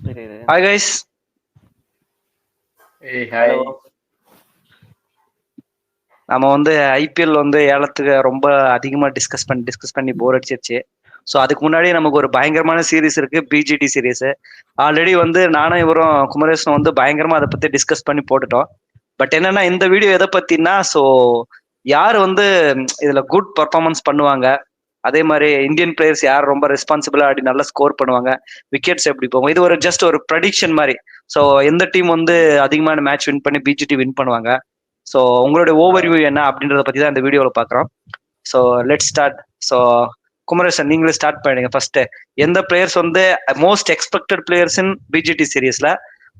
Hi guys. Hello. நம்ம வந்து IPL வந்து ஏலத்துக்கு ரொம்ப அதிகமா டிஸ்கஸ் பண்ணி போர் அடிச்சிருச்சு. ஸோ அதுக்கு முன்னாடி நமக்கு ஒரு பயங்கரமான சீரிஸ் இருக்கு, பிஜிடி சீரிஸ். ஆல்ரெடி வந்து நானும் இவரும் குமரேசனும் வந்து பயங்கரமா அதை பத்தி டிஸ்கஸ் பண்ணி போட்டுட்டோம். பட் என்னன்னா இந்த வீடியோ எதை பத்தினா, ஸோ யார் வந்து இதுல குட் பர்ஃபார்மன்ஸ் பண்ணுவாங்க, அதே மாதிரி இந்தியன் பிளேயர்ஸ் யார் ரொம்ப ரெஸ்பான்சிபிளா அப்படி நல்லா ஸ்கோர் பண்ணுவாங்க, விக்கெட்ஸ் எப்படி போகும், இது ஒரு ஜஸ்ட் ஒரு ப்ரெடிக்ஷன் மாதிரி. ஸோ எந்த டீம் வந்து அதிகமான மேட்ச் வின் பண்ணி பிஜிடி வின் பண்ணுவாங்க, ஸோ உங்களுடைய ஓவர்வியூ என்ன அப்படின்றத பத்தி தான் இந்த வீடியோவில் பார்க்குறோம். So let start. So Kumaresan, நீங்களே ஸ்டார்ட் பண்ணுங்க. ஃபர்ஸ்ட் எந்த பிளேயர்ஸ் வந்து most expected players in PGT சீரீஸ்ல?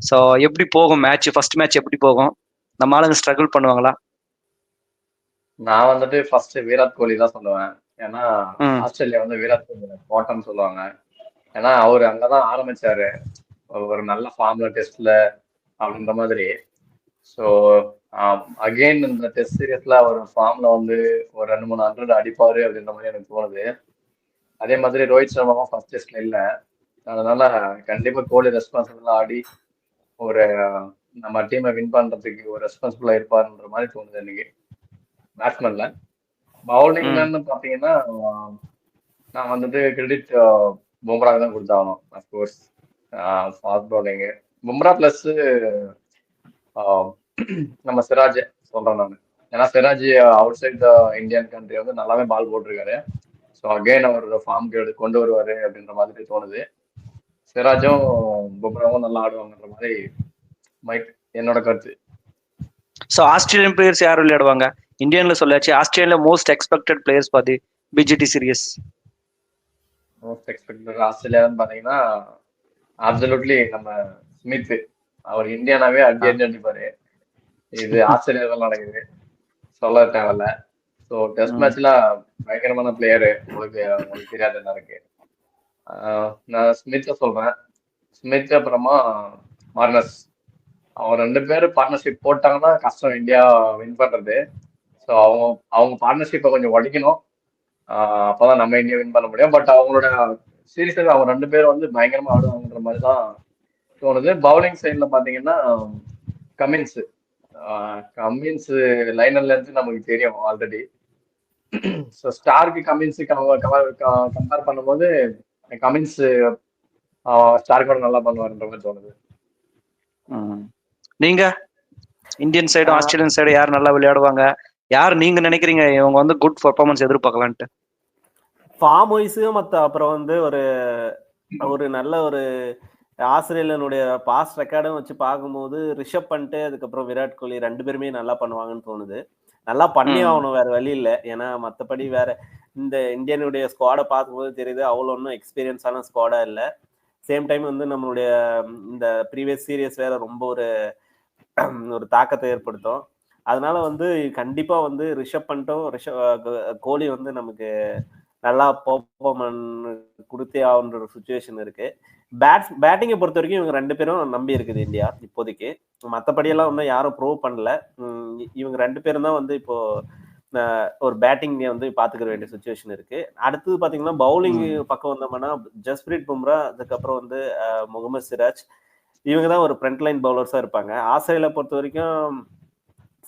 ஸோ எப்படி போகும் மேட்ச், ஃபர்ஸ்ட் மேட்ச் எப்படி போகும், நம்ம ஆளுங்க ஸ்ட்ரகிள் பண்ணுவாங்களா? நான் வந்துட்டு ஃபர்ஸ்ட் விராட் கோலி தான் சொல்லுவேன். ஏன்னா ஆஸ்திரேலியா வந்து விராட் கோலி கோட்டம்னு சொல்லுவாங்க. ஏன்னா அவரு அங்கதான் ஆரம்பிச்சாரு ஒரு நல்ல ஃபார்ம்ல டெஸ்ட்ல அப்படின்ற மாதிரி. ஸோ அகெயின் இந்த டெஸ்ட் சீரியஸ்ல அவர் ஃபார்ம்ல வந்து ஒரு 2-3 100 அடிப்பாரு அப்படின்ற மாதிரி எனக்கு தோணுது. அதே மாதிரி ரோஹித் சர்மாவும் ஃபர்ஸ்ட் டெஸ்ட்ல இல்லை, அதனால கண்டிப்பா கோலி ரெஸ்பான்சிபிளா ஆடி ஒரு நம்ம டீமை வின் பண்றதுக்கு ஒரு ரெஸ்பான்சிபிளா இருப்பாருன்ற மாதிரி தோணுது எனக்கு. பேட்ஸ்மேன்ல பவுலிங்லன்னு பாத்தீங்கன்னா நான் வந்துட்டு கிரெடிட் பும்ரா தான் கொடுத்தாகணும். Of course fast bowling Bumrah plus நம்ம சிராஜ் சொல்றேன் நான். ஏன்னா Siraj outside the Indian country வந்து நல்லாவே பால் போட்டிருக்காரு. ஸோ அகெயின் அவர் ஃபார்முக்கு கொண்டு வருவாரு அப்படின்ற மாதிரி தோணுது. சிராஜும் பும்ராவும் நல்லா ஆடுவாங்கன்ற மாதிரி என்னோட கருத்து. ஸோ ஆஸ்திரேலியன் பிளேயர்ஸ் யார் விளையாடுவாங்க? இந்தியன்ல சொல்லாச்சு, ஆஸ்திரேலியா மோஸ்ட் எக்ஸ்பெக்டட் பிளேயர்ஸ் பாதி பிஜிடி சீரியஸ். மோஸ்ட் எக்ஸ்பெக்டட் ஆஸ்திரேலியான்னு பாத்தீங்கன்னா அப்சல்யூட்லி நம்ம ஸ்மித். அவர் இந்தியானாவே அடி அடிப்பாரு. இது ஆஸ்திரேலியாவில் நடக்குது, சொல்ல தேவையில்ல. ஸோ டெஸ்ட் மேட்ச்ல பயங்கரமான பிளேயரு, உங்களுக்கு தெரியாத என்ன இருக்கு. நான் ஸ்மித்தை சொல்றேன். ஸ்மித் அப்புறமா மார்னஸ், அவங்க 2 பேரும் பார்ட்னர்ஷிப் போட்டாங்கன்னா கஷ்டம் இந்தியா வின் பண்றது. ஸோ அவங்க பார்ட்னர்ஷிப்பை கொஞ்சம் உடைக்கணும், அப்பதான் நம்ம இந்தியா வின் பண்ண முடியும். பட் அவங்களோட சீரீஸ்ல அவங்க 2 பேரும் வந்து பயங்கரமா ஆடுவாங்கன்ற மாதிரி தான் தோணுது. பவுலிங் சைட்ல பாத்தீங்கன்னா கமின்ஸ் லைனர்ல இருந்து நமக்கு தெரியும் already. So Stark Cummins compare பண்ணும்போது கமின்ஸ் ஸ்டார்க்கோட நல்லா பண்ணுவாருன்ற மாதிரி தோணுது. நீங்க இந்தியன் சைடும் ஆஸ்திரேலியன் சைடு யார் நல்லா விளையாடுவாங்க, யார் நீங்க நினைக்கிறீங்க இவங்க வந்து குட் பர்ஃபார்மன்ஸ் எதிர்பார்க்கலான்ட்டு? ஃபார்ம் வைஸ் அப்புறம் வந்து ஒரு நல்ல ஒரு ஆஸ்திரேலியனுடைய பாஸ்ட் ரெக்கார்டும் வச்சு பார்க்கும்போது ரிஷப் பண்ணிட்டு அதுக்கப்புறம் விராட் கோலி 2 பேருமே நல்லா பண்ணுவாங்கன்னு தோணுது. நல்லா பண்ணி ஆகணும், வேற வழி இல்லை. ஏன்னா மற்றபடி வேற இந்த இந்தியனுடைய ஸ்குவாடை பார்க்கும்போது தெரியுது அவ்வளோ ஒன்றும் எக்ஸ்பீரியன்ஸான ஸ்குவாடா இல்லை. சேம் டைம் வந்து நம்மளுடைய இந்த ப்ரீவியஸ் சீரியஸ் வேற ரொம்ப ஒரு தாக்கத்தை ஏற்படுத்தும். அதனால வந்து கண்டிப்பா வந்து ரிஷப் பண்ணிட்டோம், கோலி வந்து நமக்கு நல்லா பெர்ஃபார்மன்ஸ் கொடுத்தே ஆகுன்ற ஒரு சுச்சுவேஷன் இருக்கு. பேட்டிங்கை பொறுத்த வரைக்கும் இவங்க 2 பேரும் நம்பி இருக்குது இந்தியா இப்போதைக்கு. மற்றபடியெல்லாம் இன்னும் யாரும் ப்ரூவ் பண்ணல. இவங்க 2 பேரும் தான் வந்து இப்போ ஒரு பேட்டிங் வந்து பாத்துக்கிற வேண்டிய சுச்சுவேஷன் இருக்கு. அடுத்தது பாத்தீங்கன்னா பவுலிங் பக்கம் வந்தோம்னா ஜஸ்பிரீத் பும்ரா, அதுக்கப்புறம் வந்து முகமது சிராஜ், இவங்க தான் ஒரு ஃப்ரண்ட் லைன் பவுலர்ஸா இருப்பாங்க. ஆஸ்திரேலியா பொறுத்த வரைக்கும்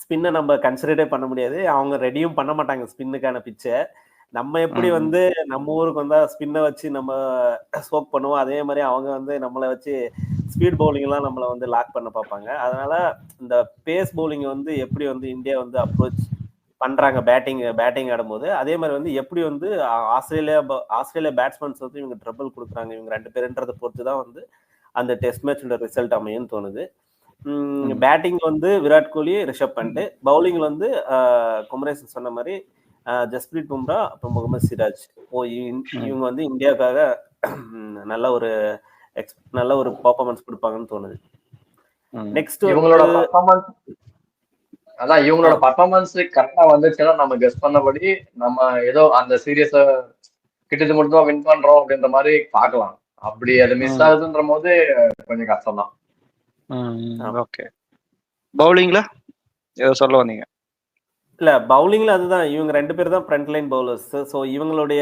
ஸ்பின்னை நம்ம கன்சிடரே பண்ண முடியாது, அவங்க ரெடியும் பண்ண மாட்டாங்க ஸ்பின்னுக்கான பிச்சை. நம்ம எப்படி வந்து நம்ம ஊருக்கு வந்தா ஸ்பின்னை வச்சு நம்ம ஸ்மோக் பண்ணுவோம், அதே மாதிரி அவங்க வந்து நம்மளை வச்சு ஸ்பீட் பவுலிங் எல்லாம் நம்மளை வந்து லாக் பண்ண பார்ப்பாங்க. அதனால இந்த பேஸ் பவுலிங் வந்து எப்படி வந்து இந்தியா வந்து அப்ரோச் பண்றாங்க பேட்டிங் ஆடும்போது, அதே மாதிரி வந்து எப்படி வந்து ஆஸ்திரேலியா பேட்ஸ்மேன்ஸ் வந்து இவங்க ட்ரபிள் கொடுக்குறாங்க இவங்க 2 பேருன்றதை பொறுத்து தான் வந்து அந்த டெஸ்ட் மேட்சோட ரிசல்ட் அமையும்னு தோணுது. பேட்டிங் வந்து விராட் கோலி, ரிஷப் பண்ட். பவுலிங்ல வந்து குமரேசன் சொன்ன மாதிரி ஜஸ்பிரீத் பும்ரா, அப்புறம் முகமது சிராஜ். இவங்க வந்து இந்தியாவுக்காக நல்ல ஒரு பெர்ஃபார்மன்ஸ் கொடுப்பாங்கன்னு தோணுது. நெக்ஸ்ட் இவங்களோட பர்ஃபார்மன்ஸ் கரெக்டா வந்துச்சுன்னா நம்ம கெஸ் பண்ணபடி நம்ம ஏதோ அந்த சீரியஸ கிட்டத்தட்ட மட்டும் தான் வின் பண்றோம் அப்படின்ற மாதிரி பார்க்கலாம். அப்படி அது மிஸ் ஆகுதுன்ற போது கொஞ்சம் கஷ்டம் தான். ஓகே, பவுலிங்ல ஏதோ சொல்ல வந்தீங்க? இல்ல, பவுலிங்ல அதுதான், இவங்க 2 பேர் தான் ஃப்ரண்ட் லைன் பவுலர்ஸ். ஸோ இவங்களுடைய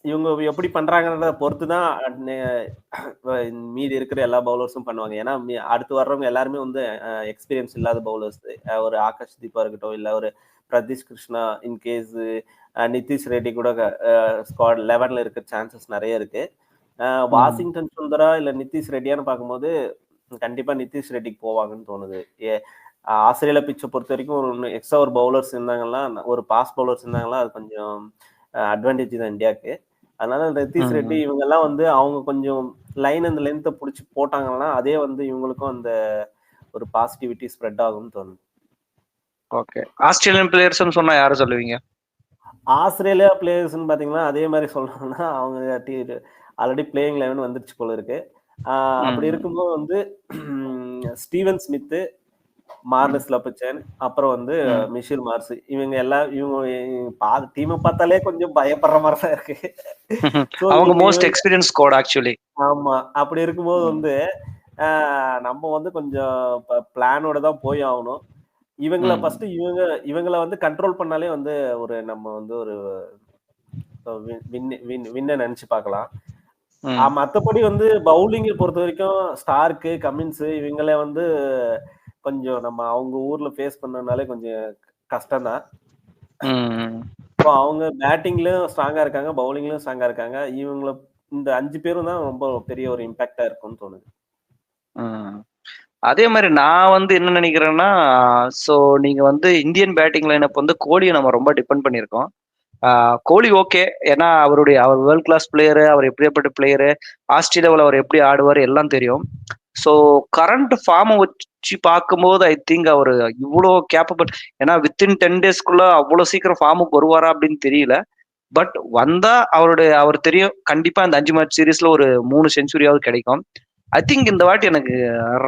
இவங்க எப்படி பண்றாங்கன்றத பொறுத்து தான் மீதி இருக்கிற எல்லா பவுலர்ஸும் பண்ணுவாங்க. ஏன்னா அடுத்து வர்றவங்க எல்லாருமே வந்து எக்ஸ்பீரியன்ஸ் இல்லாத பவுலர்ஸ். ஒரு ஆகாஷ் தீபா இருக்கட்டும், இல்ல ஒரு பிரதீஷ் கிருஷ்ணா, இன்கேஸ் நிதிஷ் ரெட்டி கூட ஸ்குவாட் 11ல இருக்க சான்சஸ் நிறைய இருக்கு. வாஷிங்டன் சுந்தரா இல்ல நிதிஷ் ரெட்டியான்னு பார்க்கும்போது கண்டிப்பா நிதிஷ் ரெட்டிக்கு போவாங்கன்னு தோணுது. ஆஸ்திரேலியா பிச்சை பொறுத்த வரைக்கும் ஒரு எக்ஸ்ட்ரா ஒரு பவுலர்ஸ் இருந்தாங்கன்னா, ஒரு பாஸ் பவுலர்ஸ் இருந்தாங்கன்னா அது கொஞ்சம் அட்வான்டேஜ் தான் இந்தியாவுக்கு. அதனால நிதிஷ் ரெட்டி இவங்க எல்லாம் வந்து அவங்க கொஞ்சம் லைன் அந்த லென்த்தை பிடிச்சி போட்டாங்கன்னா அதே வந்து இவங்களுக்கும் அந்த ஒரு பாசிட்டிவிட்டி ஸ்ப்ரெட் ஆகும்னு தோணுது. ஓகே, ஆஸ்திரேலியன் பிளேயர்ஸ்னு சொன்னா யாரை சொல்லுவீங்க? ஆஸ்திரேலியா பிளேயர்ஸ்ன்னு பாத்தீங்கன்னா அதே மாதிரி சொல்லணும்னா அவங்க ஆல்ரெடி பிளேயிங் 11 வந்துருச்சு போல இருக்கு. அப்படி இருக்கும்போது வந்து ஸ்டீவன் ஸ்மித்து, மார்னஸ் லபுச்சன், அப்புறம் வந்து மிஷில் மார்ஸ், இவங்க டீமை பார்த்தாலே கொஞ்சம் பயப்படுற மாதிரி தான் இருக்கு. அவங்க மோஸ்ட் எக்ஸ்பீரியன்ஸ் ஸ்குவாட் ஆக்சுவலி. ஆமா, அப்படி இருக்கும்போது வந்து நம்ம வந்து கொஞ்சம் பிளானோட தான் போய் ஆகணும். இவங்கள ஃபர்ஸ்ட் இவங்கள வந்து கண்ட்ரோல் பண்ணாலே வந்து நம்ம வந்து ஒரு வின்ன நினைச்சு பார்க்கலாம். மத்தபடி வந்து பவுலிங்கை பொறுத்த வரைக்கும் ஸ்டார்க்கு, கமின்ஸ் இவங்கள வந்து கொஞ்சம் நம்ம அவங்க ஊர்ல ஃபேஸ் பண்ணனாலே கொஞ்சம் கஷ்டம் தான். இப்போ அவங்க பேட்டிங்லயும் ஸ்ட்ராங்கா இருக்காங்க, பவுலிங்லயும் ஸ்ட்ராங்கா இருக்காங்க. இவங்கள இந்த 5 பேரும் தான் ரொம்ப பெரிய ஒரு இம்பாக்டா இருக்கும்னு தோணுது. அதே மாதிரி நான் வந்து என்ன நினைக்கிறேன்னா, ஸோ நீங்க வந்து இந்தியன் பேட்டிங் லைனப் வந்து கோலியை நம்ம ரொம்ப டிபெண்ட் பண்ணியிருக்கோம். கோலி ஓகே, ஏன்னா அவர் வேர்ல்ட் கிளாஸ் பிளேயரு, அவர் எப்படியாப்பட்ட பிளேயரு, ஆஸ்திரேலியாவில் அவர் எப்படி ஆடுவார் எல்லாம் தெரியும். ஸோ கரண்ட் ஃபார்மை வச்சு பார்க்கும்போது ஐ திங்க் அவர் இவ்வளோ கேப்பபிள், ஏன்னா வித்தின் 10 daysக்குள்ள அவ்வளோ சீக்கிரம் ஃபார்முக்கு வருவாரா அப்படின்னு தெரியல. பட் வந்தா அவர் தெரியும் கண்டிப்பா இந்த 5 மேட்ச் சீரீஸ்ல ஒரு 3 செஞ்சுரியாவது கிடைக்கும். ஐ திங்க் இந்த வாட்டி எனக்கு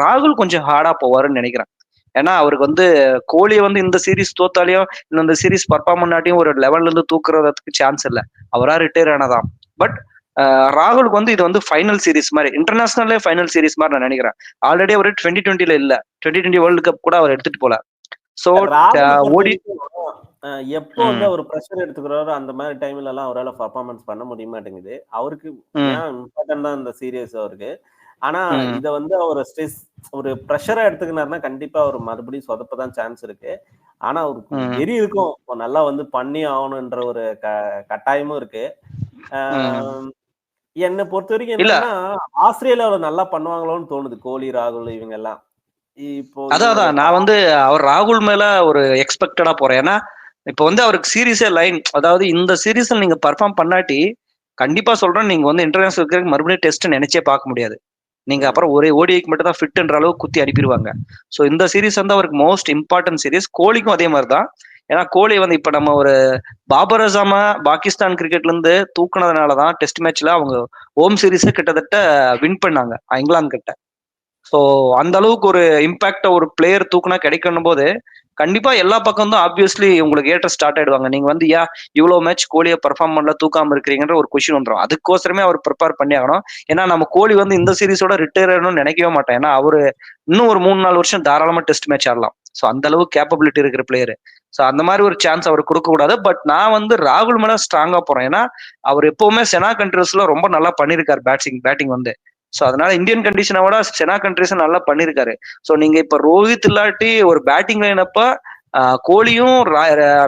ராகுல் கொஞ்சம் ஹார்டா போவாருன்னு நினைக்கிறேன். ஏன்னா அவருக்கு வந்து கோலியை வந்து இந்த சீரீஸ் தோத்தாலையும் இந்த சீரீஸ் பர்ஃபார்ம் பண்ணாட்டியும் ஒரு லெவல்ல இருந்து தூக்குறதுக்கு சான்ஸ் இல்லை, அவரா ரிட்டையர் ஆனதான். பட் ராகுலுக்கு வந்து இது வந்து ஃபைனல் சீரீஸ் மாதிரி, இன்டர்நேஷனல்லே ஃபைனல் சீரீஸ் மாதிரி நான் நினைக்கிறேன். ஆல்ரெடி அவர் 2020 இல்ல, 2020 வேர்ல்டு கப் கூட அவர் எடுத்துட்டு போல. ஸோ ஓடி எப்போ வந்து அவர் ப்ரெஷர் எடுத்துக்கிறாரோ அந்த மாதிரி டைம்ல எல்லாம் அவரால் பர்ஃபார்மன்ஸ் பண்ண முடிய மாட்டேங்குது. அவருக்கு இம்பார்ட்டன்ட் தான் இந்த சீரியஸ் அவருக்கு. ஆனா இத வந்து அவர் ஸ்ட்ரெஸ் ஒரு ப்ரெஷரா எடுத்துக்கினாருன்னா கண்டிப்பா அவர் மறுபடியும் சொதப்பதான் சான்ஸ் இருக்கு. ஆனா அவருக்கு வெறி இருக்கும், நல்லா வந்து பண்ணி ஆகணும்ன்ற ஒரு கட்டாயமும் இருக்கு. என்னை பொறுத்த வரைக்கும் என்னன்னா ஆஸ்திரேலியாவில் நல்லா பண்ணுவாங்களோன்னு தோணுது கோலி, ராகுல் இவங்க எல்லாம். இப்போ அதான் நான் வந்து அவர் ராகுல் மேல ஒரு எக்ஸ்பெக்டடா போறேன். ஏன்னா இப்போ வந்து அவருக்கு சீரீஸே லைன், அதாவது இந்த சீரீஸ்ல நீங்க பர்ஃபார்ம் பண்ணாட்டி கண்டிப்பா சொல்றேன் நீங்க வந்து இன்டர்நேஷனல் மறுபடியும் டெஸ்ட் நினைச்சே பார்க்க முடியாது. நீங்க அப்புறம் ஒரே ஓடிஐக்கு மட்டும் தான் ஃபிட்ன்ற அளவுக்கு குத்தி அனுப்பிடுவாங்க. ஸோ இந்த சீரீஸ் வந்து அவருக்கு மோஸ்ட் இம்பார்ட்டன்ட் சீரீஸ். கோலிக்கும் அதே மாதிரி தான். ஏன்னா கோலி வந்து இப்ப நம்ம ஒரு பாபர் அசாம பாகிஸ்தான் கிரிக்கெட்ல இருந்து தூக்குனதுனாலதான் டெஸ்ட் மேட்ச்ல அவங்க ஹோம் சீரீஸ் கிட்டத்தட்ட வின் பண்ணாங்க இங்கிலாந்து கிட்ட. ஸோ அந்த அளவுக்கு ஒரு இம்பாக்ட ஒரு பிளேயர் தூக்குனா கிடைக்கணும் போது கண்டிப்பா எல்லா பக்கம் தான் ஆப்வியஸ்லி உங்களுக்கு ஏற்ற ஸ்டார்ட் ஆயிடுவாங்க. நீங்க வந்து இவ்வளவு மேட்ச் கோலியை பர்ஃபார்ம் பண்ணல தூக்காம இருக்கிறீங்கன்ற ஒரு கொஸ்டின் வந்துடும். அதுக்கோசரமே அவர் ப்ரிப்பேர் பண்ணி ஆகணும். ஏன்னா நம்ம கோலி வந்து இந்த சீரீஸோட ரிட்டையர் ஆகணும்னு நினைக்கவே மாட்டேன். ஏன்னா அவரு இன்னும் ஒரு 3-4 வருஷம் தாராளமா டெஸ்ட் மேட்ச் ஆடலாம். ஸோ அந்த அளவுக்கு கேப்பபிலிட்டி இருக்கிற பிளேயர். ஸோ அந்த மாதிரி ஒரு சான்ஸ் அவர் கொடுக்க கூடாது. பட் நான் வந்து ராகுல் மேல ஸ்ட்ராங்கா போறேன். ஏன்னா அவர் எப்பவுமே செனா கண்ட்ரீஸ்ல ரொம்ப நல்லா பண்ணிருக்காரு பேட்டிங் வந்து. ஸோ அதனால இந்தியன் கண்டிஷனை விட செனா கண்ட்ரீஸ் நல்லா பண்ணிருக்காரு. ஸோ நீங்க இப்ப ரோஹித் இல்லாட்டி ஒரு பேட்டிங் லைனப்ப கோலியும்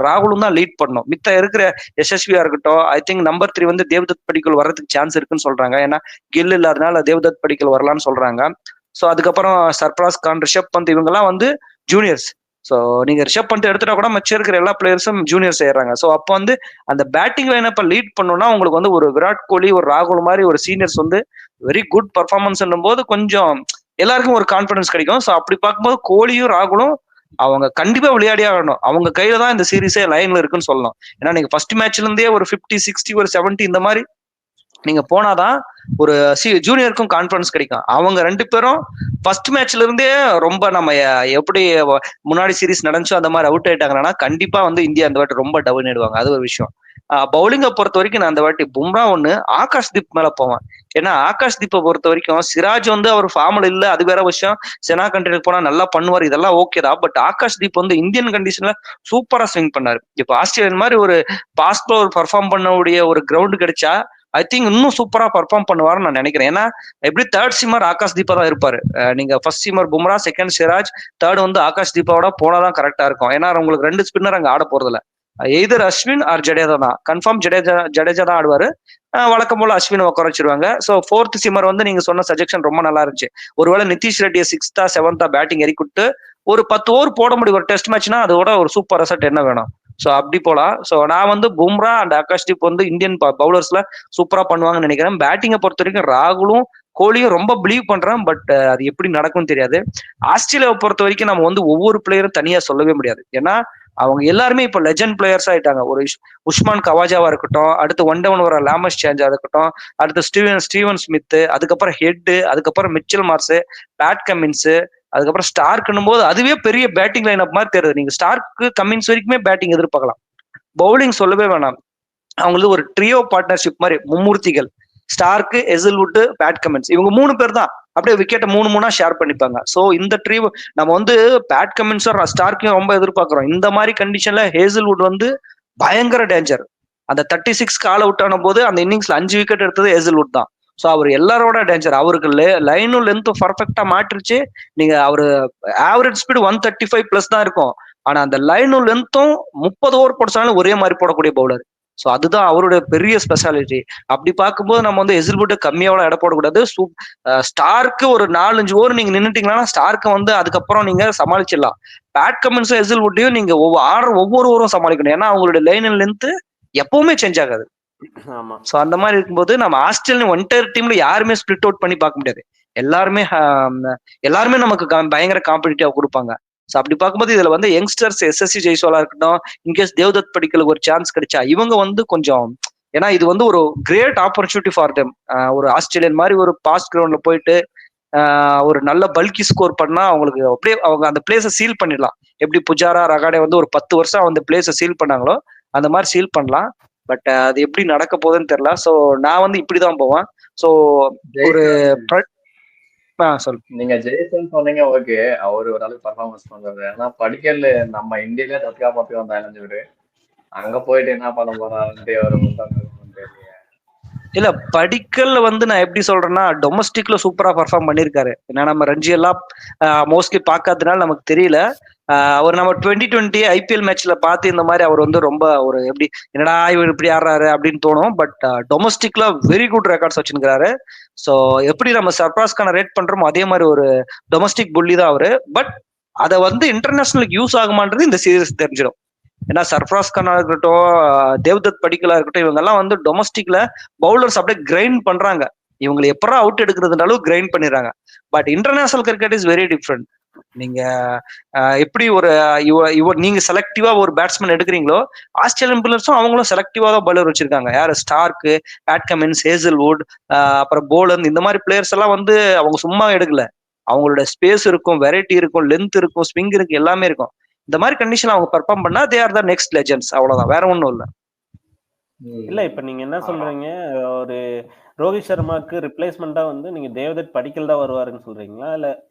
ராகுலும் தான் லீட் பண்ணணும். மித்த இருக்கிற எஸ்எஸ்வியா இருக்கட்டும், ஐ திங்க் நம்பர் 3 வந்து தேவ்தத் படிக்கல் வர்றதுக்கு சான்ஸ் இருக்குன்னு சொல்றாங்க. ஏன்னா கில் இல்லாதனால தேவ்தத் படிக்கல் வரலான்னு சொல்றாங்க. ஸோ அதுக்கப்புறம் சர்ப்ராஸ் கான், ரிஷப் பந்த் இவங்கெல்லாம் வந்து ஜூனியர்ஸ். ஸோ நீங்க ரிஷப் பந்த் எடுத்துட்டா கூட மிச்சம் இருக்கிற எல்லா பிளேயர்ஸும் ஜூனியர்ஸ் ஆயிடுறாங்க. ஸோ அப்போ வந்து அந்த பேட்டிங் லைனப்ப லீட் பண்ணணும்னா உங்களுக்கு வந்து ஒரு விராட் கோலி, ஒரு ராகுல் மாதிரி ஒரு சீனியர்ஸ் வந்து வெரி குட் பர்ஃபார்மன்ஸ் போது கொஞ்சம் எல்லாருக்கும் ஒரு கான்பிடன்ஸ் கிடைக்கும். ஸோ அப்படி பார்க்கும்போது கோலியும் ராகுலும் அவங்க கண்டிப்பா விளையாடியே ஆகணும். அவங்க கையில தான் இந்த சீரீஸே லைன்ல இருக்குன்னு சொல்லணும். ஏன்னா நீங்க ஃபர்ஸ்ட் மேட்ச்ல இருந்தே ஒரு 50, 60, ஒரு 70 இந்த மாதிரி நீங்க போனாதான் ஒரு ஜூனியருக்கும் கான்பிடன்ஸ் கிடைக்கும். அவங்க 2 பேரும் ஃபர்ஸ்ட் மேட்ச்ல இருந்தே ரொம்ப நம்ம எப்படி முன்னாடி சீரீஸ் நடந்துச்சோ அந்த மாதிரி அவுட் ஆயிட்டாங்கன்னா கண்டிப்பா வந்து இந்தியா அந்த வாட்டி ரொம்ப டவுன் ஆயிடுவாங்க. அது ஒரு விஷயம். பவுலிங்கை பொறுத்த வரைக்கும் நான் அந்த வாட்டி பும்ரா ஒண்ணு, ஆகாஷ் தீப் மேல போவேன். ஏன்னா ஆகாஷ் தீப்பை பொறுத்த வரைக்கும் சிராஜ் வந்து அவர் ஃபார்ம்ல இல்ல, அது வேற விஷயம். செனா கண்ட்ரிக்கு போனா நல்லா பண்ணுவார், இதெல்லாம் ஓகே தான். பட் ஆகாஷ் தீப் வந்து இந்தியன் கண்டிஷன்ல சூப்பரா ஸ்விங் பண்ணாரு. இப்ப ஆஸ்திரேலியன் மாதிரி ஒரு பாஸ்ட் பவுலர் பர்ஃபார்ம் பண்ணக்கூடிய ஒரு கிரவுண்ட் கிடைச்சா ஐ திங்க் இன்னும் சூப்பரா பர்ஃபார்ம் பண்ணுவாருன்னு நான் நினைக்கிறேன். ஏன்னா எப்படி தேர்ட் சீமர் ஆகாஷ் தீபா தான் இருப்பாரு. நீங்க first seamer Bumrah, second Siraj, third வந்து ஆகாஷ் தீபாவோட போனாதான் கரெக்டா இருக்கும். ஏன்னா உங்களுக்கு 2 ஸ்பின்னர் அங்க ஆட போறதில்ல. எய்தர் அஸ்வின் ஆர் ஜடேஜா தான், கன்ஃபார்ம் ஜடேஜா தான் ஆடுவாரு. வழக்கம் போல அஸ்வின் உட்கார வச்சிருவாங்க. ஸோ ஃபோர்த் சீமர் வந்து நீங்க சொன்ன சஜெக்ஷன் ரொம்ப நல்லா இருந்துச்சு. ஒருவேளை நிதிஷ் ரெட்டியை 6th 7th பேட்டிங் இறக்கிட்டு ஒரு 10 ஓவர் போட முடியும் ஒரு டெஸ்ட் மேட்ச்னா, அதோட ஒரு சூப்பர் ரிசல்ட் என்ன வேணும்? ஸோ அப்படி போலாம். ஸோ நான் வந்து பும்ரா அண்ட் ஆகாஷ்தீப் வந்து இந்தியன் பவுலர்ஸ்ல சூப்பரா பண்ணுவாங்கன்னு நினைக்கிறேன். பேட்டிங்கை பொறுத்த வரைக்கும் ராகுலும் கோலியும் ரொம்ப பிலீவ் பண்றேன். பட் அது எப்படி நடக்கும்னு தெரியாது. ஆஸ்திரேலியாவை பொறுத்த வரைக்கும் நம்ம வந்து ஒவ்வொரு பிளேயரும் தனியா சொல்லவே முடியாது. ஏன்னா அவங்க எல்லாருமே இப்ப லெஜண்ட் பிளேயர்ஸ் ஆயிட்டாங்க. ஒரு உஸ்மான் கவாஜாவா இருக்கட்டும், அடுத்து ஒன் டவுன் வர லாமஸ் சேஞ்சா இருக்கட்டும், அடுத்து ஸ்டீவன் ஸ்மித், அதுக்கப்புறம் ஹெட், அதுக்கப்புறம் மிச்சல் மார்ஸ், பேட் கமின்ஸ், அதுக்கப்புறம் ஸ்டார்க்குன்னும் போது அதுவே பெரிய பேட்டிங் லைன் அப் மாதிரி தெரியுது. நீங்க ஸ்டார்க்கு கமின்ஸ் வரைக்குமே பேட்டிங் எதிர்பார்க்கலாம். பவுலிங் சொல்லவே வேணாம். அவங்களுக்கு ஒரு ட்ரியோ பார்ட்னர்ஷிப் மாதிரி மும்மூர்த்திகள், ஸ்டார்க்கு, எசில்வுட், பேட் கமின்ஸ், இவங்க 3 பேர் தான் அப்படியே விக்கெட்டை 3-3 ஷேர் பண்ணிப்பாங்க. ஸோ இந்த ட்ரீவ் நம்ம வந்து பேட் கமின்ஸும் ஸ்டார்க்கையும் ரொம்ப எதிர்பார்க்கிறோம். இந்த மாதிரி கண்டிஷன்ல ஹேசில்வுட் வந்து பயங்கர டேஞ்சர். அந்த 36 ஆல் அவுட் ஆன போது அந்த இன்னிங்ஸ்ல 5 விக்கெட் எடுத்தது ஹேசில்வுட் தான். ஸோ அவர் எல்லாரோட டேஞ்சர். அவருக்கு லைனும் லென்த்தும் பர்ஃபெக்டா மாற்றிச்சு. நீங்க அவரு ஆவரேஜ் ஸ்பீடு 135+ தான் இருக்கும். ஆனா அந்த லைனும் லென்த்தும் 30 ஓவர் போட்டாலும் ஒரே மாதிரி போடக்கூடிய பவுலர். ஸோ அதுதான் அவருடைய பெரிய ஸ்பெஷாலிட்டி. அப்படி பார்க்கும்போது நம்ம வந்து எசில்வுட் கம்மியாவோட எடை போடக்கூடாது. ஸ்டார்க்கு ஒரு 4-5 ஓவர் நீங்க நின்னுட்டீங்கன்னா ஸ்டார்க்கு வந்து அதுக்கப்புறம் நீங்க சமாளிச்சிடலாம். பேட் கமின்ஸும் எசில்வுட்டையும் நீங்க ஒவ்வொரு ஓவரும் சமாளிக்கணும். ஏன்னா அவங்களுடைய லைன் அண்ட் லென்த் எப்பவுமே சேஞ்ச் ஆகாது. ஆமா. சோ அந்த மாதிரி இருக்கும்போது நம்ம ஆஸ்திரேலியன் ஒன்டர் டீம்ல யாருமே ஸ்பிளிட் அவுட் பண்ணி பார்க்க முடியாது. எல்லாருமே நமக்கு பயங்கர காம்படிட்டிவா கொடுப்பாங்க. சோ அப்படி பார்க்கும்போது இதுல வந்து யங்ஸ்டர்ஸ் எஸ்எஸ்சி ஜெய்ஸ்வாலா இருக்கட்டும், இன்கேஸ் தேவ்தத் படிக்கலுக்கு ஒரு சான்ஸ் கிடைச்சா இவங்க வந்து கொஞ்சம், ஏன்னா இது வந்து ஒரு கிரேட் ஆப்பர்ச்சுனிட்டி ஃபார் தெம். ஒரு ஆஸ்திரேலியன் மாதிரி ஒரு பாஸ்ட் கிரவுண்ட்ல போயிட்டு ஒரு நல்ல பல்கி ஸ்கோர் பண்ணா அவங்களுக்கு அப்படியே அவங்க அந்த பிளேஸை சீல் பண்ணிடலாம். எப்படி புஜாரா, ரகாடே வந்து ஒரு 10 வருஷம் அந்த பிளேஸை சீல் பண்ணாங்களோ அந்த மாதிரி சீல் பண்ணலாம். பட் அது எப்படி நடக்க போகுதுன்னு தெரியல. ஸோ நான் வந்து இப்படிதான் போவேன். ஸோ ஒரு நீங்க ஜெய்சன் சொன்னீங்க, ஓகே, அவரு ஓரளவுக்கு பர்ஃபார்மன்ஸ் பண்றாரு. ஆனா படிக்கல நம்ம இந்தியாலே தற்காப்பு வந்தா இளைஞரு அங்க போயிட்டு என்ன பண்ண போறாருன்ட்டு ஒரு இல்ல படிக்கல்ல வந்து நான் எப்படி சொல்றேன்னா டொமஸ்டிக்ல சூப்பரா பர்ஃபார்ம் பண்ணிருக்காரு. ஏன்னா நம்ம ரஞ்சி எல்லாம் மோஸ்ட்லி பார்க்காததுனால நமக்கு தெரியல. அவர் நம்ம 2020 ஐபிஎல் மேட்ச்ல பார்த்து இந்த மாதிரி அவர் வந்து ரொம்ப ஒரு எப்படி என்னடா இவர் இப்படி ஆடுறாரு அப்படின்னு தோணும். பட் டொமஸ்டிக்ல வெரி குட் ரெக்கார்ட்ஸ் வச்சிருக்காரு. ஸோ எப்படி நம்ம சர்ப்ராஸ் கான ரேட் பண்றோமோ அதே மாதிரி ஒரு டொமஸ்டிக் புள்ளி தான் அவரு. பட் அதை வந்து இன்டர்நேஷனலுக்கு யூஸ் ஆகுமான்றது இந்த சீரீஸ் தெரிஞ்சிடும். ஏன்னா சர்ஃப்ராஸ் கானா இருக்கட்டும், தேவ்தத் படிக்கலா இருக்கட்டும், இவங்க எல்லாம் வந்து டொமஸ்டிக்ல பவுலர்ஸ் அப்படியே கிரைண்ட் பண்றாங்க. இவங்களை எப்பறம் அவுட் எடுக்கிறதுனாலும் கிரைண்ட் பண்ணிடுறாங்க. But international cricket is very different. நீங்க எப்படி ஒரு நீங்க செலக்டிவா ஒரு பேட்ஸ்மேன் எடுக்கிறீங்களோ, ஆஸ்திரேலியன் பிளேயர்ஸும் அவங்களும் செலக்டிவா தான் பவுலர் வச்சிருக்காங்க. யாரு ஸ்டார்க்கு, பேட் கமின்ஸ், ஹேசில்வுட், அப்புறம் போலன், இந்த மாதிரி பிளேயர்ஸ் எல்லாம் வந்து அவங்க சும்மா எடுக்கல. அவங்களோட ஸ்பேஸ் இருக்கும், வெரைட்டி இருக்கும், லென்த் இருக்கும், ஸ்விங் இருக்கு, எல்லாமே இருக்கும். இந்த மாதிரி கண்டிஷன் அவங்க பெர்ஃபார்ம் பண்ணா they are the next legends. அவ்வளவுதான், வேற ஒண்ணும் இல்ல. இல்ல இப்ப நீங்க என்ன சொல்றீங்க, ஒரு ரோஹித் சர்மாக்கு ரிப்ளேஸ்மெண்டா வந்து நீங்க தேவ்தத் படிக்கல் தான் வருவாருன்னு சொல்றீங்களா?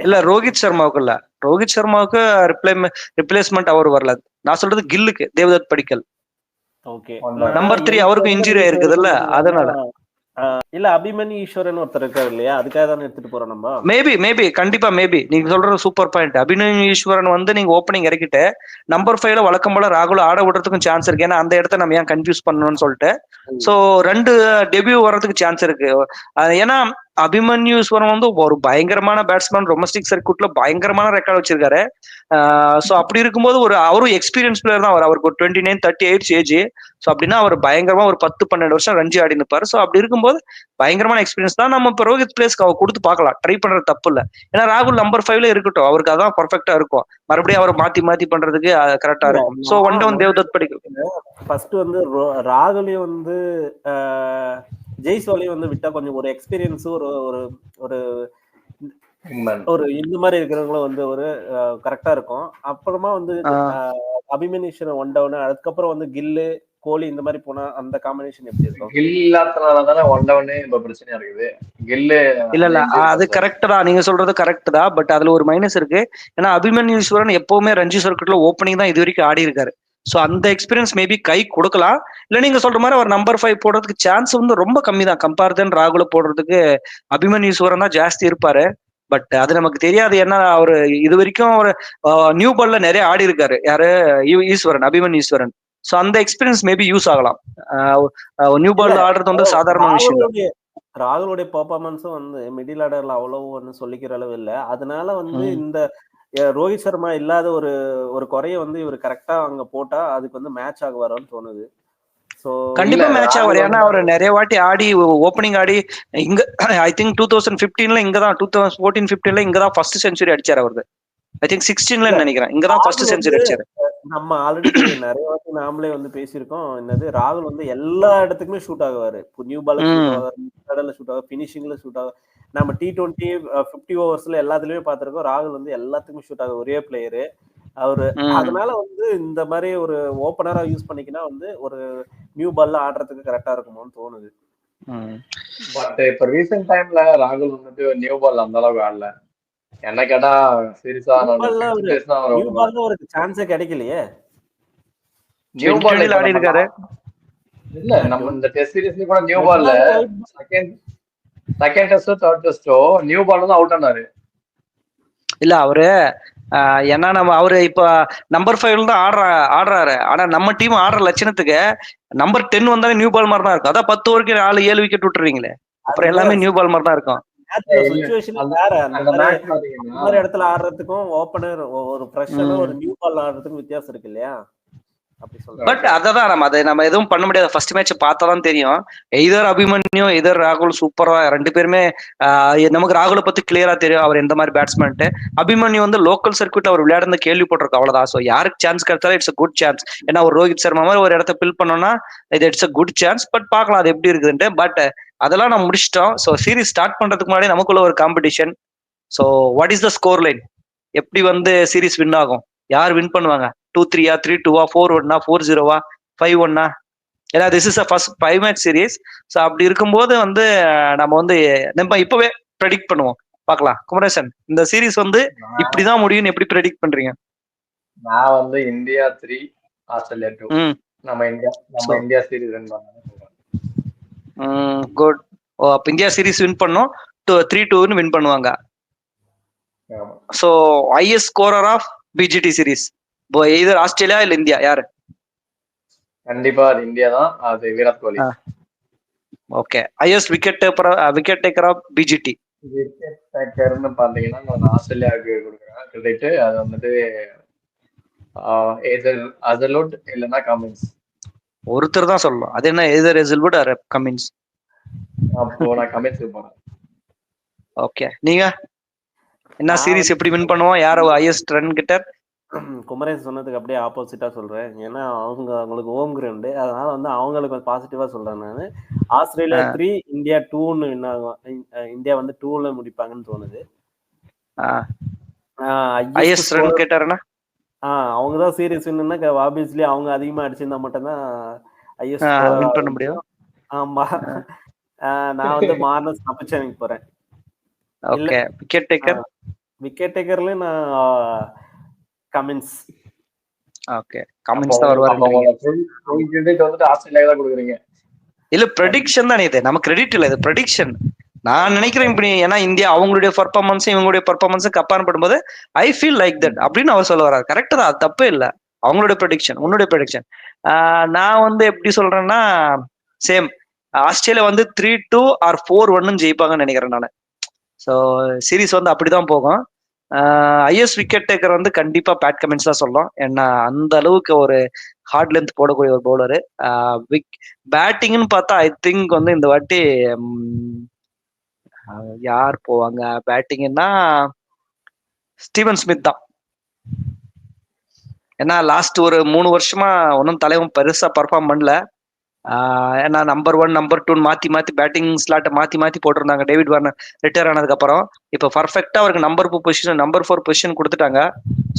இல்ல ரோஹித் சர்மாவுக்கு இல்ல. ரோஹித் சர்மாவுக்கு ரிப்ளேஸ்மெண்ட் அவர் வரல. நான் சொல்றது கில்லுக்கு, தேவ்தத் படிக்கல். ஓகே. நம்பர் 3 அவருக்கும் இன்ஜுரி ஆயிருக்குது இல்ல, அதனால. இல்ல அபிமன்யு ஈஸ்வரன் ஒருத்தர் இருக்காரு இல்லையா, அதுக்காக தானே எடுத்துட்டு போறோம் நம்ம. மேபி கண்டிப்பா மேபி நீங்க சொல்றது சூப்பர் பாயிண்ட். அபிமன்யு ஈஸ்வரன் வந்து நீங்க ஓப்பனிங் இறக்கிட்டு நம்பர் 5ல வழக்கம் போல ராகுல் ஆட விடுறதுக்கும் சான்ஸ் இருக்கு. ஏன்னா அந்த இடத்த நம்ம ஏன் கன்ஃபியூஸ் பண்ணணும்னு சொல்லிட்டு சோ 2 டெபியூ வர்றதுக்கு சான்ஸ் இருக்கு. ஏன்னா அபிமன்யு ஈஸ்வரன் வந்து ஒரு பயங்கரமான பேட்ஸ்மேன், டொமஸ்டிக் சர்க்யூட்ல பயங்கரமான ரெக்கார்ட் வச்சிருக்காரு. சோ அப்படி இருக்கும்போது அவரும் எக்ஸ்பீரியன்ஸ் பிளேயர் தான். அவருக்கு ஒரு 29-38 ஏஜ். சோ அப்படின்னா அவர் பயங்கரமா ஒரு 10-12 வருஷம் ரஞ்சி ஆடி நிற்பாரு. சோ அப்படி இருக்கும்போது பயங்கரமான எக்ஸ்பீரியன்ஸ் தான். நம்ம இப்போ ரோஹித் பிளேஸ்க்கு அவர் கொடுத்து பார்க்கலாம், ட்ரை பண்றது தப்பு இல்லை. ஏன்னா ராகுல் நம்பர் 5ல இருக்கட்டும், அவருக்கு அதான் பர்ஃபெக்டா இருக்கும். மறுபடியும் அவரை மாத்தி பண்றதுக்கு கரெக்டா இருக்கும். So one down Devdutt Padikkal. First வந்து ராகுலையும் வந்து ஜெய்ஸ்வாலையும் வந்து விட்டா கொஞ்சம் ஒரு எக்ஸ்பீரியன்ஸ், ஒரு ஒரு ஒரு இந்த மாதிரி இருக்கிறவங்களும் வந்து ஒரு கரெக்டா இருக்கும். அப்புறமா வந்து அபிமன்யு ஒன் டவுன், அதுக்கப்புறம் வந்து கில்லு, கோலி இந்த மாதிரி போனா அந்த காம்பினேஷன் எப்படி இருக்கும்? கில் இல்லாதனாலதானே ஒன் டவுனே இப்ப பிரச்சனையா இருக்குது. கில்லு இல்ல அது கரெக்ட் தான், நீங்க சொல்றது கரெக்ட் தான். பட் அதுல ஒரு மைனஸ் இருக்கு. ஏன்னா அபிமன்யு ஈஸ்வரன் எப்பவுமே ரஞ்சி சர்க்கிட்ல ஓப்பனிங் தான் இது வரைக்கும் ஆடி இருக்காரு. ஸோ அந்த எக்ஸ்பீரியன்ஸ் மேபி கை கொடுக்கலாம். இல்ல நீங்க சொல்ற மாதிரி அவர் நம்பர் 5 போடுறதுக்கு சான்ஸ் வந்து ரொம்ப கம்மி தான். கம்பேர் தென் ராகுல போடுறதுக்கு அபிமன்யு ஈஸ்வரன் தான் ஜாஸ்தி இருப்பாரு. பட் அது நமக்கு தெரியாது. ஏன்னா அவரு இது வரைக்கும் ஒரு நியூ பால்ல நிறைய ஆடி இருக்காரு. யாரு? ஈஸ்வரன், அபிமன்யு ஈஸ்வரன். ஸோ அந்த எக்ஸ்பீரியன்ஸ் மேபி யூஸ் ஆகலாம். நியூ பால்ல ஆடுறது வந்து சாதாரண விஷயம் இல்லை. ராகுலுடைய பெர்ஃபார்மன்ஸும் வந்து மிடில் ஆர்டர்ல அவ்வளவு ஒன்றும் சொல்லிக்கிற அளவு இல்லை. அதனால வந்து இந்த ரோஹித் சர்மா இல்லாத ஒரு குறைய வந்து இவர் கரெக்டா அங்க போட்டா அதுக்கு வந்து மேட்ச் ஆகுவாரோன்னு தோணுது. கண்டிப்பா மேட்ச் ஆவார். ஏன்னா அவர் நிறைய வாட்டி ஆடி ஓப்பனிங் ஆடி இங்க ஐ திங்க் 2015ல இங்கதான் 2014-15ல இங்கதான் ஃபர்ஸ்ட் செஞ்சுரி அடிச்சாரு. அவரு ஐ திங்க் 16ல நினைக்கிறேன் இங்கதான் ஃபர்ஸ்ட் செஞ்சுரி அடிச்சாரு. நம்ம ஆல்ரெடி நிறைய வாட்டி நாமளே வந்து பேசியிருக்கோம். என்னது ராகுல் வந்து எல்லா இடத்துக்குமே ஷூட் ஆகுவாரு. நியூ பால் ஷூட் ஆகும், பினிஷிங்ல ஷூட் ஆகும். நம்ம T20 50 ஓவர்ஸ்ல எல்லாத்துலயுமே பார்த்திருக்கோம். ராகுல் வந்து எல்லாத்துக்குமே ஷூட் ஆகும், ஒரே பிளேயரு அவரு. அதனால வந்து இந்த மாதிரி ஒரு ஓப்பனரா யூஸ் பண்ணிக்கினா வந்து ஒரு நியூ பால்ல ஆடுறதுக்கு கரெக்டா இருக்குமோன்னு தோணுது. பட் இப்ப ரீசெண்ட் டைம்ல ராகுல் வந்துட்டு நியூ பால் அந்த அளவுக்கு ஆடல. என்ன கேட்டா சீரியஸா நியூ பால்ல ஒரு சான்ஸே கிடைக்கலையே. நியூ பால் ஆடி இருக்காரு. இல்ல நம்ம இந்த டெஸ்ட் சீரிஸ்ல கூட நியூ பால்ல செகண்ட் டெஸ்ட் தேர்ட் டெஸ்டோ நியூ பால் தான் அவுட் ஆனாரு. இல்ல அவரு ஏன்னா நம்ம அவரு இப்ப நம்பர் 5 தான் ஆடுறாரு. ஆனா நம்ம டீம் ஆடுற லட்சணத்துக்கு நம்பர் 10 வந்தாலே நியூ பால் மாதிரி தான் இருக்கும். அதான் 10 ஓவருக்கு 7 விக்கெட் விட்டுறீங்களே, அப்புறம் எல்லாமே நியூ பால் மாதிரி தான் இருக்கும். இடத்துல ஆடுறதுக்கும் ஓப்பனர் ஒரு ஃப்ரெஷ்ஷான ஒரு நியூ பால் ஆடுறதுக்கும் வித்தியாசம் இருக்கு இல்லையா? பட் அததான் நம்ம எதுவும் பண்ண முடியாது. ஃபர்ஸ்ட் மேட்ச் பார்த்தாதான் தெரியும். எதர் அபிமன்யு எதர் ராகுல் சூப்பரா ரெண்டு பேருமே. நமக்கு ராகுலை பத்தி கிளியரா தெரியும் அவர் எந்த மாதிரி பேட்ஸ்மேன். அபிமன்யு வந்து லோக்கல் சர்க்யூட் அவர் விளையாடுறது கேள்விப்பட்டிருக்கோம், அவ்வளவுதான். ஸோ யாருக்கு சான்ஸ் கிடைச்சாலும் இட்ஸ் அ குட் சான்ஸ். ஏன்னா ஒரு ரோஹித் சர்மா மாதிரி ஒரு இடத்த பில் பண்ணோம்னா இது it's a good chance. But பார்க்கலாம் அது எப்படி இருக்குதுன்ட்டு. பட் அதெல்லாம் நம்ம முடிச்சிட்டோம். ஸோ சீரீஸ் ஸ்டார்ட் பண்றதுக்கு முன்னாடி நமக்குள்ள ஒரு competition. So what is the score line? எப்படி வந்து சீரீஸ் வின் ஆகும்? யார் வின் பண்ணுவாங்க? 2-3 3-2 4-1 4-0 5-1? ஏன்னா this is first 5 match series. So அப்படி இருக்கும்போது வந்து நம்ம வந்து நம்ம இப்பவே ப்ரெடிக்ட் பண்ணுவோம், பார்க்கலாம். குமரேசன், இந்த சீரீஸ் வந்து இப்படிதான் முடியும்னு எப்படி ப்ரெடிக்ட் பண்றீங்க? நான் வந்து இந்தியா 3 ஆஸ்திரேலியா 2. நம்ம இந்தியா சீரீஸ் வின் பண்ணலாம். குட். அப்ப இந்தியா சீரீஸ் வின் பண்ணோம், 3-2 வின் பண்ணுவாங்க. So highest scorer of BGT series either Australia இல்ல இந்தியா, யாரு? கண்டிப்பா அது இந்தியா தான். அது Virat Kohli. Okay. Highest wicket taker of BGT. Wicket டேக்கர்னு பாத்தீங்கன்னா நான் ஆஸ்திரேலியாவுக்கு கொடுக்குறேன் கிரெடிட். அது வந்துட்டு எய்தர் அசல்வுட் இல்லைன்னா கமின்ஸ். ஒருத்தர் தான் சொல்லணும். அது என்ன? Either Hazlewood or Cummins. அப்போ நான் கமின்ஸ் போறேன். ஓகே. நீங்க என்ன சீரீஸ் எப்படி வின் பண்ணுவோம்? யார் ஹையஸ்ட் ரன் கெட்டர்? குமரேஷ் சொன்னதுக்கு அப்படியே ஆப்போசிட்டா சொல்றேன். ஏன்னா அவங்களுக்கு ஹோம் கிரவுண்டு, அதனால வந்து அவங்களுக்கு பாசிட்டிவா சொல்றேன் நான். ஆஸ்திரேலியா 3 இந்தியா 2ன்னு வின் ஆகும். இந்தியா வந்து 2ல முடிப்பாங்கன்னு தோணுது. ஹையஸ்ட் ரன் கெட்டர்னா அவங்கதான் சீரீஸ் வின்னா ஆப்வியஸ்லி அவங்க அதிகமா அடிச்சிருந்தா மட்டும்தான் ஹையஸ்ட் வின் பண்ண முடியும். ஆமா. நான் வந்து மார்னஸ் நபிச்சனுக்கு போறேன். ஓகே. விக்கெட் டேக்கர்ல நான் கமின்ஸ். ஓகே. கமின்ஸ் தான் வருவாரு. கிரெடிட் வந்து ஆஸ்திரேலியா தான் கொடுக்குறீங்க. இல்ல ப்ரெடிக்ஷன் தான் இது. நம்ம கிரெடிட் இல்ல, இது ப்ரெடிக்ஷன். நான் நினைக்கிறேன் இப்படி. ஏன்னா இந்தியா அவங்களுடைய பர்ஃபார்மன்ஸும் இவங்களுடைய பர்ஃபார்மன்ஸும் கம்பேர் பண்ணும்போது ஐ ஃபீல் லைக் தட் அப்படின்னு அவர் சொல்ல வர்றாரு. கரெக்ட் தான், அது தப்பே இல்லை. அவங்களுடைய ப்ரெடிக்ஷன், உன்னுடைய ப்ரெடிக்ஷன். நான் வந்து எப்படி சொல்றேன்னா சேம். ஆஸ்திரேலியா வந்து 3-2 ஆர் 4-1 ஜெயிப்பாங்கன்னு நினைக்கிறேன் நான். ஸோ சீரீஸ் வந்து அப்படிதான் போகும். ஐஎஸ் விக்கெட் டேக்கர் வந்து கண்டிப்பா பேட் கமின்ஸ் தான் சொல்லலாம். ஏன்னா அந்த அளவுக்கு ஒரு ஹார்ட் லென்த் போடக்கூடிய ஒரு பவுலரு. பேட்டிங்னு பார்த்தா ஐ திங்க் வந்து இந்த வாட்டி யார் போவாங்க பேட்டிங்னா? ஸ்டீவன் ஸ்மித் தான். ஏன்னா லாஸ்ட் ஒரு 3 வருஷமா ஒன்றும் தலைவன் பெருசா பர்ஃபார்ம் பண்ணல. ஏன்னா நம்பர் 1 நம்பர் 2 மாத்தி பேட்டிங் ஸ்லாட்டை மாத்தி போட்டிருந்தாங்க டேவிட் வார்னர் ரிட்டையர் ஆனதுக்கு அப்புறம். இப்போ பர்ஃபெக்டா அவருக்கு நம்பர் 4 பொசிஷன் கொடுத்துட்டாங்க.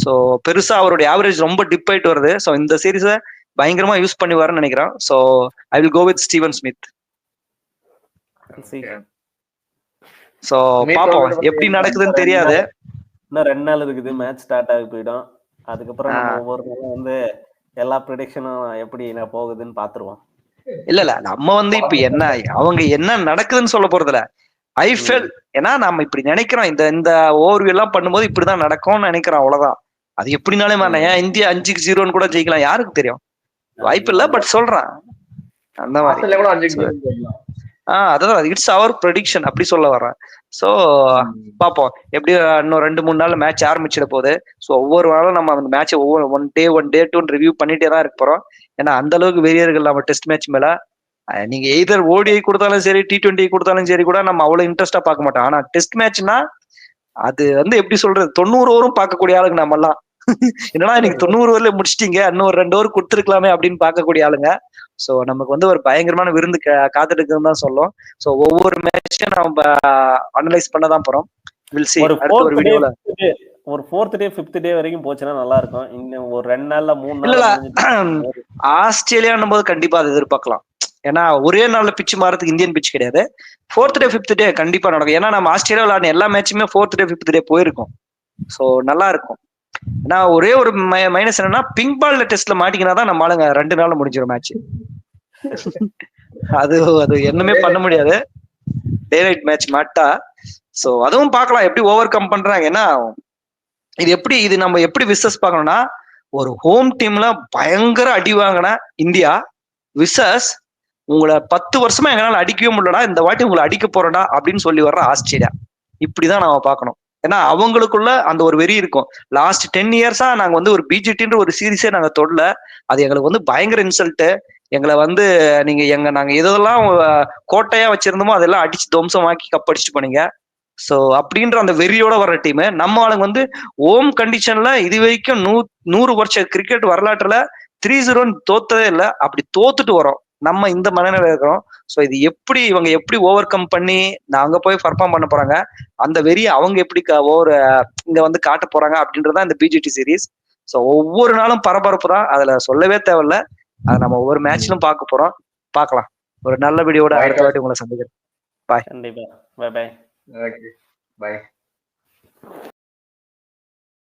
ஸோ பெருசா அவருடைய ஆவரேஜ் ரொம்ப டிப் ஆயிட்டு வருது. ஸோ இந்த சீரீஸை பயங்கரமா யூஸ் பண்ணுவாருன்னு நினைக்கிறேன். So I will go with Steven Smith. So பாப்போம் எப்படி நடக்குதுன்னு தெரியாது. இன்னும் 2 நாள் இருக்குது, மேட்ச் ஸ்டார்ட் ஆகி போயிடும். அதுக்கப்புறம் நம்ம ஒவ்வொரு நாளும் வந்து எல்லா ப்ரிடிக்ஷனும் எப்படி போகுதுன்னு பாத்துருவோம். இல்ல நம்ம வந்து இப்ப என்ன அவங்க என்ன நடக்குதுன்னு சொல்ல போறதுல ஐ ஃபெல், ஏன்னா நம்ம இப்படி நினைக்கிறோம், இந்த ஓவர்வியூ எல்லாம் பண்ணும்போது இப்படிதான் நடக்கும்னு நினைக்கிறோம், அவ்வளவுதான். அது எப்படினாலே ஏன் இந்தியா 5-0 கூட ஜெயிக்கலாம், யாருக்கு தெரியும், வாய்ப்பு இல்ல. பட் சொல்றான் அந்த மாதிரி. அதான் இட்ஸ் அவர் ப்ரெடிக்ஷன் அப்படி சொல்ல வர்றேன். ஸோ பார்ப்போம் எப்படி இன்னும் 2-3 நாள் மேட்ச் ஆரம்பிச்சிட போகுது. ஸோ ஒவ்வொரு நாளும் நம்ம அந்த மேட்சை ஒவ்வொரு ஒன் டே 2 ரிவ்யூ பண்ணிட்டே தான் இருக்க போறோம். ஏன்னா அந்த அளவுக்கு வெறியர்கள் நம்ம டெஸ்ட் மேட்ச் மேல நீங்க எய்தர் ஓடிஐ கொடுத்தாலும் சரி, T20 கொடுத்தாலும் சரி கூட நம்ம அவ்வளவு இன்ட்ரெஸ்டா பார்க்க மாட்டோம். ஆனா டெஸ்ட் மேட்ச்னா அது வந்து எப்படி சொல்றது, 90 ஓவரும் பார்க்கக்கூடிய ஆளுங்க நம்ம எல்லாம். என்னன்னா இன்னைக்கு 90 ஓவர்ல முடிச்சிட்டீங்க, இன்னும் ஒரு 2 ஓவர் கொடுத்துருக்கலாமே அப்படின்னு பார்க்கக்கூடிய ஆளுங்க. ஸோ நமக்கு வந்து ஒரு பயங்கரமான விருந்து காத்துட்டு இருக்குன்னு தான் சொல்லும். ஸோ ஒவ்வொரு மேட்சையும் நம்ம அனலைஸ் பண்ணதான் போறோம். வில் சீ அடுத்த ஒரு வீடியோல. ஒரு 4th டே 5th டே வரைக்கும் போச்சுன்னா நல்லா இருக்கும். இன்னும் ஒரு 2 நாள்ல 3 நாள் ஆஸ்திரேலியான்னும் போது கண்டிப்பா அதை எதிர்பார்க்கலாம். ஏன்னா ஒரே நாள்ல பிச்சு மாறதுக்கு இந்தியன் பிச் கிடையாது. 4th டே 5th டே கண்டிப்பா நடக்கும். ஏன்னா நம்ம ஆஸ்திரேலியா விளையாடின எல்லா மேட்சுமே 4th டே 5th டே போயிருக்கும். ஸோ நல்லா இருக்கும். ஏன்னா ஒரே ஒரு மைனஸ் என்னன்னா பிங்க் பால்ல டெஸ்ட்ல மாட்டிக்கினா தான் நம்ம ஆளுங்க 2 நாள்ல முடிஞ்சிடும் மேட்ச். அது என்னமே பண்ண முடியாது, டே நைட் மேட்ச் மாட்டா. ஸோ அதுவும் பார்க்கலாம் எப்படி ஓவர் கம் பண்றாங்க. ஏன்னா இது நம்ம எப்படி விசஸ் பார்க்கணும்னா, ஒரு ஹோம் டீம்ல பயங்கர அடி வாங்கின இந்தியா விசஸ் உங்களை 10 வருஷமா எங்களால அடிக்கவே முடியலடா, இந்த வாட்டி உங்களை அடிக்க போறடா அப்படின்னு சொல்லி வர்ற ஆஸ்திரேலியா. இப்படிதான் நாம பார்க்கணும். ஏன்னா அவங்களுக்குள்ள அந்த ஒரு வெறி இருக்கும். லாஸ்ட் 10 இயர்ஸா நாங்க வந்து ஒரு பிஜிடின்ற ஒரு சீரீஸே நாங்க தொடல. அது எங்களுக்கு வந்து பயங்கர இன்சல்ட். எங்களை வந்து நீங்க நாங்க எதெல்லாம் கோட்டையா வச்சிருந்தோமோ அதெல்லாம் அடிச்சு துவம்சமாக்கி கப் அடிச்சுட்டு போனீங்க. ஸோ அப்படின்ற அந்த வெறியோட வர்ற டீம் நம்ம ஆளுங்க வந்து ஹோம் கண்டிஷன்ல இது வரைக்கும் 100 வருஷ கிரிக்கெட் வரலாற்றுல 3-0 தோத்ததே இல்லை. அப்படி தோத்துட்டு வரோம், நம்ம இந்த மனநிலை இருக்கிறோம். ஸோ இது இவங்க எப்படி ஓவர் கம் பண்ணி நாங்க போய் பர்ஃபார்ம் பண்ண போறாங்க, அந்த வெறியை அவங்க எப்படி இங்க வந்து காட்ட போறாங்க அப்படின்றதான் இந்த பிஜிடி சீரீஸ். ஸோ ஒவ்வொரு நாளும் பரபரப்பு தான், அதுல சொல்லவே தேவையில்ல. அதை நம்ம ஒவ்வொரு மேட்ச்லும் பார்க்க போறோம். பார்க்கலாம். ஒரு நல்ல வீடியோட அடுத்த வாட்டி உங்களை சந்திக்கிறேன். பாய். கண்டிப்பா. பை. Okay. Bye.